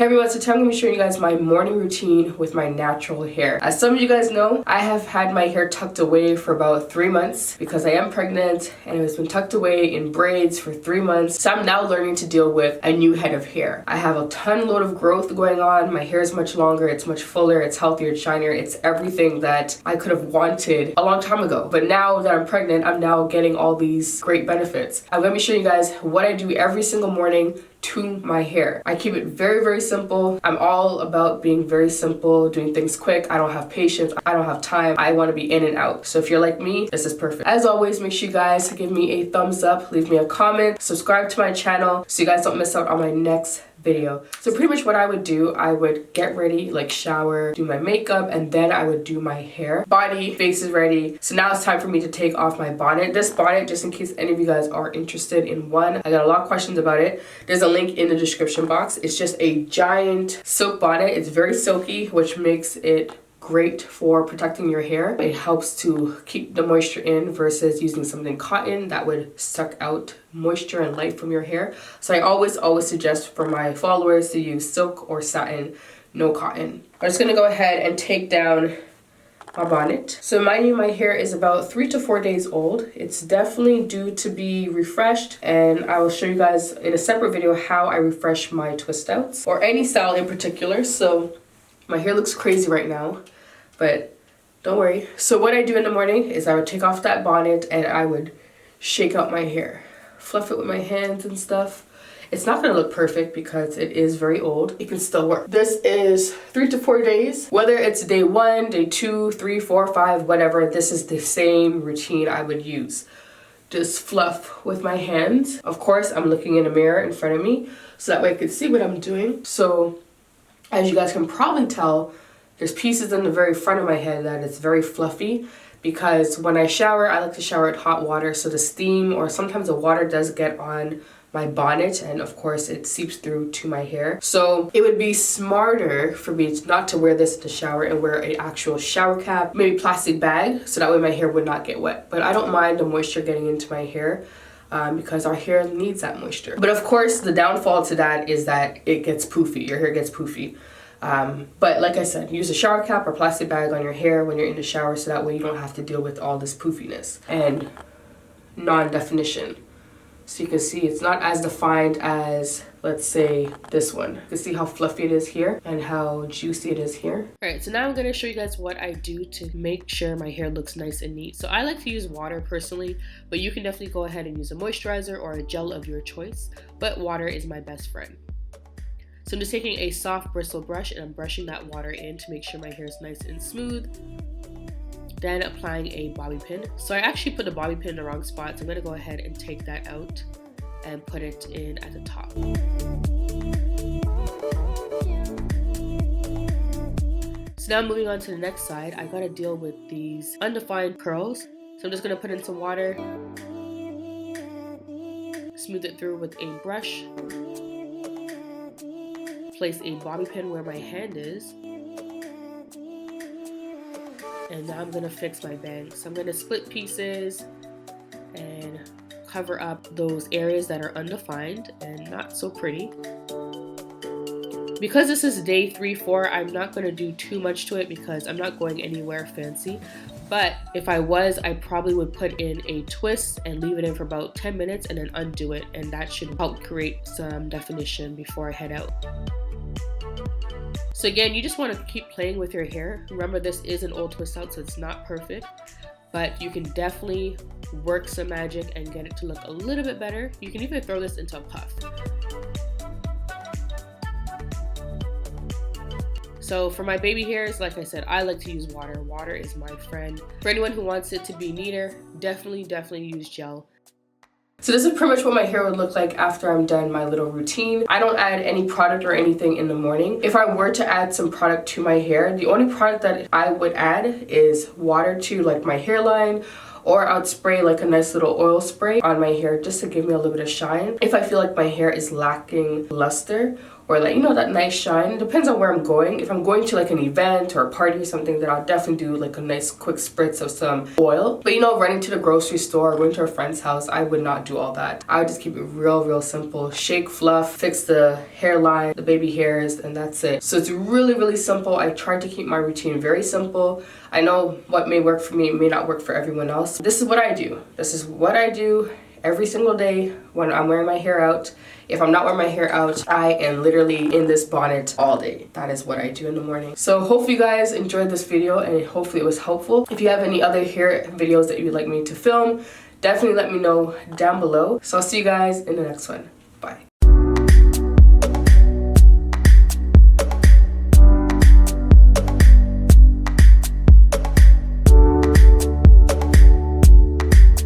Hey everyone, so today I'm going to be showing you guys my morning routine with my natural hair. As some of you guys know, I have had my hair tucked away for about 3 months because I am pregnant and it has been tucked away in braids for 3 months. So I'm now learning to deal with a new head of hair. I have a load of growth going on. My hair is much longer, it's much fuller, it's healthier, it's shinier. It's everything that I could have wanted a long time ago. But now that I'm pregnant, I'm now getting all these great benefits. I'm going to be showing you guys what I do every single morning to my hair. I keep it very, very simple. I'm all about being very simple, doing things quick. I don't have patience. I don't have time. I want to be in and out. So if you're like me, this is perfect. As always, make sure you guys give me a thumbs up, leave me a comment, subscribe to my channel so you guys don't miss out on my next video. So pretty much what I would do, I would get ready, like shower, do my makeup, and then I would do my hair. Body, face is ready. So now it's time for me to take off my bonnet. This bonnet, just in case any of you guys are interested in one, I got a lot of questions about it. There's a link in the description box. It's just a giant silk bonnet. It's very silky, which makes it great for protecting your hair. It helps to keep the moisture in versus using something cotton that would suck out moisture and light from your hair. So I always suggest for my followers to use silk or satin, no cotton. I'm just gonna go ahead and take down my bonnet. So mind you, my hair is about 3 to 4 days old. It's definitely due to be refreshed, and I will show you guys in a separate video how I refresh my twist outs or any style in particular. So my hair looks crazy right now, but don't worry. So what I do in the morning is I would take off that bonnet and I would shake out my hair, fluff it with my hands and stuff. It's not gonna look perfect because it is very old. It can still work. This is 3 to 4 days. Whether it's day 1, day 2, 3, 4, 5, whatever, this is the same routine I would use. Just fluff with my hands. Of course, I'm looking in a mirror in front of me so that way I can see what I'm doing. So as you guys can probably tell, there's pieces in the very front of my head that is very fluffy because when I shower, I like to shower with hot water, so the steam or sometimes the water does get on my bonnet, and of course it seeps through to my hair. So it would be smarter for me not to wear this in the shower and wear an actual shower cap, maybe plastic bag, so that way my hair would not get wet. But I don't mind the moisture getting into my hair because our hair needs that moisture. But of course, the downfall to that is that it gets poofy. Your hair gets poofy. But like I said, use a shower cap or plastic bag on your hair when you're in the shower so that way you don't have to deal with all this poofiness and non-definition. So you can see it's not as defined as, let's say, this one. You can see how fluffy it is here and how juicy it is here. Alright, so now I'm going to show you guys what I do to make sure my hair looks nice and neat. So I like to use water personally, but you can definitely go ahead and use a moisturizer or a gel of your choice, but water is my best friend. So I'm just taking a soft bristle brush and I'm brushing that water in to make sure my hair is nice and smooth. Then applying a bobby pin. So I actually put the bobby pin in the wrong spot, so I'm going to go ahead and take that out and put it in at the top. So now moving on to the next side, I got to deal with these undefined curls. So I'm just going to put in some water, smooth it through with a brush, place a bobby pin where my hand is, and now I'm going to fix my bangs. So I'm going to split pieces and cover up those areas that are undefined and not so pretty. Because this is day 3, 4, I'm not going to do too much to it because I'm not going anywhere fancy. But if I was, I probably would put in a twist and leave it in for about 10 minutes and then undo it, and that should help create some definition before I head out. So again, you just want to keep playing with your hair. Remember, this is an old twist out, so it's not perfect, but you can definitely work some magic and get it to look a little bit better. You can even throw this into a puff. So for my baby hairs, like I said, I like to use water. Water is my friend. For anyone who wants it to be neater, definitely use gel. So this is pretty much what my hair would look like after I'm done my little routine. I don't add any product or anything in the morning. If I were to add some product to my hair, the only product that I would add is water to like my hairline, or I'd spray like a nice little oil spray on my hair just to give me a little bit of shine if I feel like my hair is lacking luster or like, you know, that nice shine. It depends on where I'm going. If I'm going to like an event or a party or something, then I'll definitely do like a nice quick spritz of some oil. But you know, running to the grocery store, going to a friend's house, I would not do all that. I would just keep it real simple. Shake, fluff, fix the hairline, the baby hairs, and that's it. So it's really simple. I try to keep my routine very simple. I know what may work for me, it may not work for everyone else. This is what I do. This is what I do every single day when I'm wearing my hair out. If I'm not wearing my hair out, I am literally in this bonnet all day. That is what I do in the morning. So hopefully you guys enjoyed this video and hopefully it was helpful. If you have any other hair videos that you would like me to film, definitely let me know down below. So I'll see you guys in the next one. Bye.